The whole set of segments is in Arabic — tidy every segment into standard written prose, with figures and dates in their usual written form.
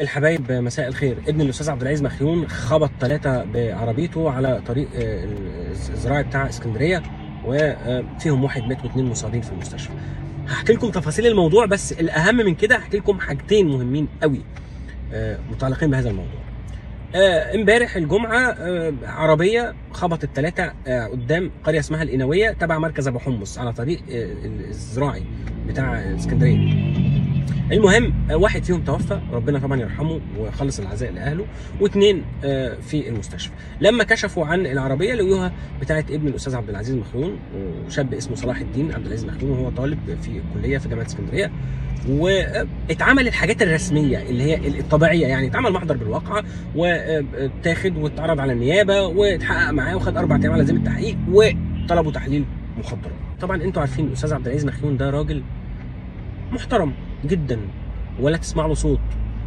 الحبايب مساء الخير. ابن الاستاذ عبد العزيز مخيون خبط 3 بعربيته على طريق الزراعي بتاع اسكندريه، وفيهم واحد مات واثنين مصابين في المستشفى. هحكي لكم تفاصيل الموضوع، بس الاهم من كده هحكي لكم حاجتين مهمين قوي متعلقين بهذا الموضوع. امبارح الجمعه عربيه خبطت 3 قدام قريه اسمها القناويه تبع مركز ابو حمص على طريق الزراعي بتاع اسكندريه. المهم واحد فيهم توفى، ربنا طبعا يرحمه ويخلص العزاء لاهله، واثنين في المستشفى. لما كشفوا عن العربيه لقوها بتاعه ابن الاستاذ عبد العزيز مخيون، وشاب اسمه صلاح الدين عبد العزيز مخيون، وهو طالب في كليه في جامعه اسكندريه. واتعمل الحاجات الرسميه اللي هي الطبيعيه، يعني اتعمل محضر بالواقعه واتاخد واتعرض على النيابه واتحقق معاه وخد 4 ايام على ذمه التحقيق وطلبوا تحليل مخدرات. طبعا انتوا عارفين الاستاذ عبد العزيز مخيون ده راجل محترم جدا، ولا تسمع له صوت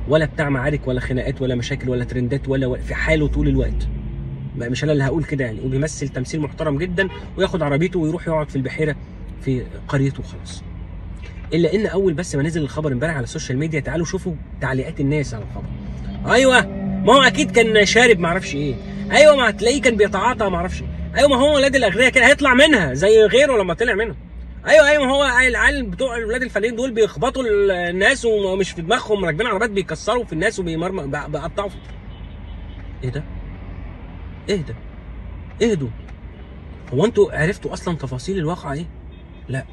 ولا بتاع معارك ولا خناقات ولا مشاكل ولا ترندات ولا في حاله طول الوقت. مش انا اللي هقول كده يعني، وبيمثل تمثيل محترم جدا، وياخد عربيته ويروح يقعد في البحيره في قريته وخلاص. الا ان اول بس ما نزل الخبر امبارح على السوشيال ميديا، تعالوا شوفوا تعليقات الناس على الخبر. ايوه ما هو اكيد كان شارب ما اعرفش ايه، ايوه ما هتلاقيه كان بيتعاطى ما اعرفش ايه، ايوه ما هو ولاد الاغنياء كده هيطلع منها زي غيره لما طلع منها، ايوه ما هو العيال بتوع الولاد الفلاحين دول بيخبطوا الناس ومش في دماغهم، راكبين عربيات بيكسروا في الناس بيقطعوا. ايه ده؟ ايه ده؟ اهدوا. هو انتوا عرفتوا اصلا تفاصيل الواقعه ايه؟ لا.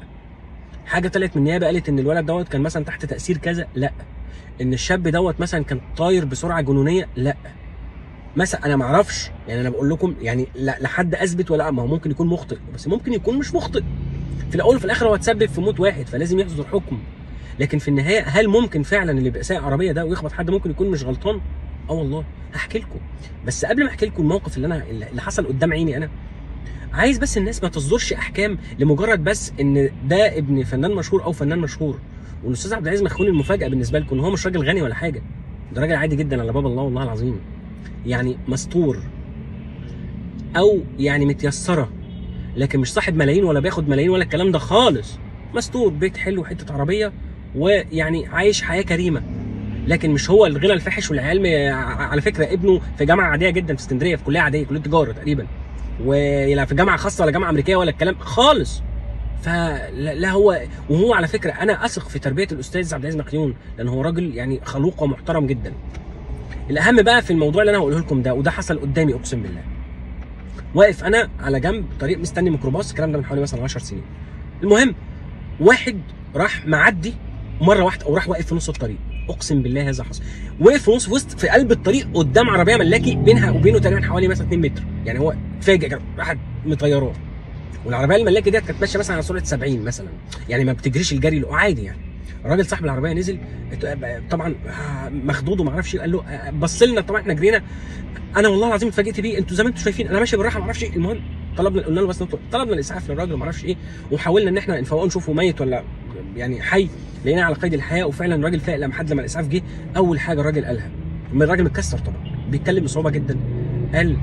حاجه طلعت من النيابه قالت ان الولد دوت كان مثلا تحت تاثير كذا، لا. ان الشاب دوت مثلا كان طاير بسرعه جنونيه، لا. مثلا انا ما اعرفش، يعني انا بقول لكم يعني لا حد اثبت ولا، ما هو ممكن يكون مخطئ بس ممكن يكون مش مخطئ. في الاول وفي الاخر هو تسبب في موت واحد فلازم يحصل حكم، لكن في النهايه هل ممكن فعلا اللي بيبقى سايق عربيه ده ويخبط حد ممكن يكون مش غلطان؟ اه والله هحكي لكم. بس قبل ما احكي لكم الموقف اللي حصل قدام عيني، انا عايز بس الناس ما تصدرش احكام لمجرد بس ان ده ابن فنان مشهور او فنان مشهور. والاستاذ عبد العزيز مخيون المفاجاه بالنسبه لكم ان هو مش راجل غني ولا حاجه، ده راجل عادي جدا على باب الله والله العظيم، يعني مستور او يعني متيسره، لكن مش صاحب ملايين ولا بياخد ملايين ولا الكلام ده خالص. مستور، بيت حلو، حته عربيه، ويعني عايش حياه كريمه، لكن مش هو الغنى الفاحش والعيال. على فكره ابنه في جامعه عاديه جدا في اسكندريه، في كليه عاديه، كليه تجاره تقريبا، ولا في جامعه خاصه ولا جامعه امريكيه ولا الكلام خالص. فلا هو، وهو على فكره انا اثق في تربيه الاستاذ عبد العزيز مخيون، لان هو راجل يعني خلوق ومحترم جدا. الاهم بقى في الموضوع اللي انا هقوله لكم ده، وده حصل قدامي اقسم بالله. واقف انا على جنب طريق مستني ميكروباص، الكلام ده من حوالي مثلا 10 سنين. المهم واحد راح معدي مره واحده، او راح واقف في نص الطريق، اقسم بالله هذا حصل. وقف في نص وسط في قلب الطريق قدام عربيه ملاكي بينها وبينه تقريبا حوالي مثلا 2 متر، يعني هو اتفاجئ كده راحت مطيراه. والعربيه الملاكي ديت كانت ماشيه مثلا على سرعه 70 مثلا، يعني ما بتجريش الجري اللي عادي يعني. الراجل صاحب العربيه نزل طبعا مخضوض وما اعرفش ايه، قال له بص لنا، طبعا احنا جرينا، انا والله العظيم اتفاجئت بيه، انتوا زي ما انتوا شايفين انا ماشي بالراحه ما اعرفش ايه. المهم قلنا له بس طلبنا الاسعاف للراجل وما اعرفش ايه، وحاولنا ان احنا نفوقه نشوفه ميت ولا يعني حي، لقيناه على قيد الحياه، وفعلا الراجل فاق لما الاسعاف جه. اول حاجه الراجل قالها، الراجل متكسر طبعا، بيتكلم بصعوبه جدا، قال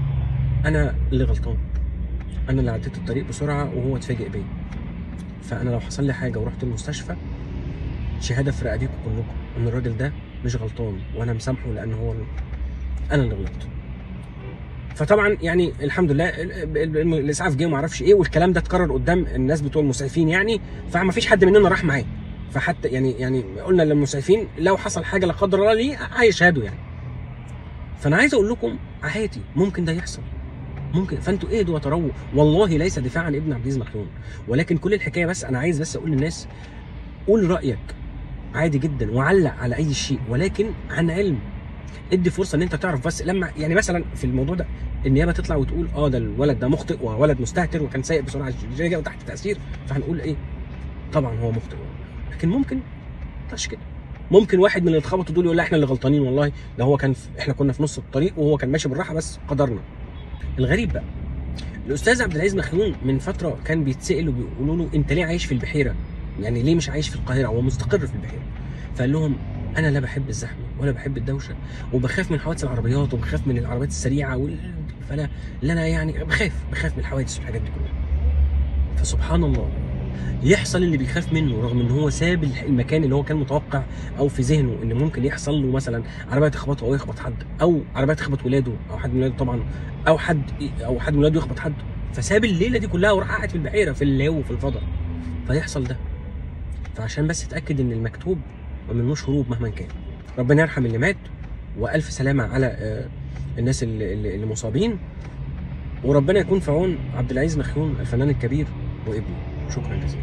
انا اللي غلطان، انا اللي عديت الطريق بسرعه وهو اتفاجئ بيا، فانا لو حصل لي حاجه ورحت المستشفى شهاده في رقبتكم كلكم ان الراجل ده مش غلطان، وانا مسامحه لان هو انا اللي غلطت. فطبعا يعني الحمد لله الاسعاف جه وما اعرفش ايه، والكلام ده اتكرر قدام الناس بتوع المسعفين يعني، فما فيش حد مننا راح معاه، فحتى يعني قلنا للمسعفين لو حصل حاجه لا قدر الله ليه هيشهدوا يعني. فانا عايز اقول لكم عادي ممكن ده يحصل، ممكن، فانتوا اهدوا وترووا، والله ليس دفاعا عن ابن عبد العزيز مخيون، ولكن كل الحكايه بس انا عايز بس اقول للناس قول رايك عادي جدا وعلق على اي شيء، ولكن عن علم. ادي فرصه ان انت تعرف، بس لما يعني مثلا في الموضوع ده النيابه تطلع وتقول ده الولد ده مخطئ وولد مستهتر وكان سايق بسرعه شديده وتحت تاثير، فهنقول ايه؟ طبعا هو مخطئ، لكن ممكن مش كده، ممكن واحد من اللي اتخبطوا دول يقول لا احنا اللي غلطانين، والله ده هو كان احنا كنا في نص الطريق وهو كان ماشي بالراحه بس قدرنا. الغريب بقى الاستاذ عبد العزيز مخيون من فتره كان بيتسال وبيقولوا له انت ليه عايش في البحيره؟ يعني ليه مش عايش في القاهره؟ هو مستقر في البحيره. فقال لهم انا لا بحب الزحمه ولا بحب الدوشه، وبخاف من حوادث العربيات وبخاف من العربيات السريعه فانا لا انا يعني بخاف من الحوادث والحاجات دي كلها. فسبحان الله يحصل اللي بيخاف منه، رغم ان هو ساب المكان اللي هو كان متوقع او في ذهنه ان ممكن يحصل له مثلا عربيه تخبطه او يخبط حد، او عربيه تخبط ولاده او حد من ولاده طبعا، او حد من ولاده يخبط حد، فساب الليله دي كلها وراح قاعد في البحيره في اللاو في الفضاء، فيحصل ده. فعشان بس تاكد ان المكتوب ما منوش هروب مهما كان. ربنا يرحم اللي مات، والف سلامه على الناس اللي مصابين، وربنا يكون في عون عبد العزيز مخيون الفنان الكبير وابنه. شكرا جزيلا.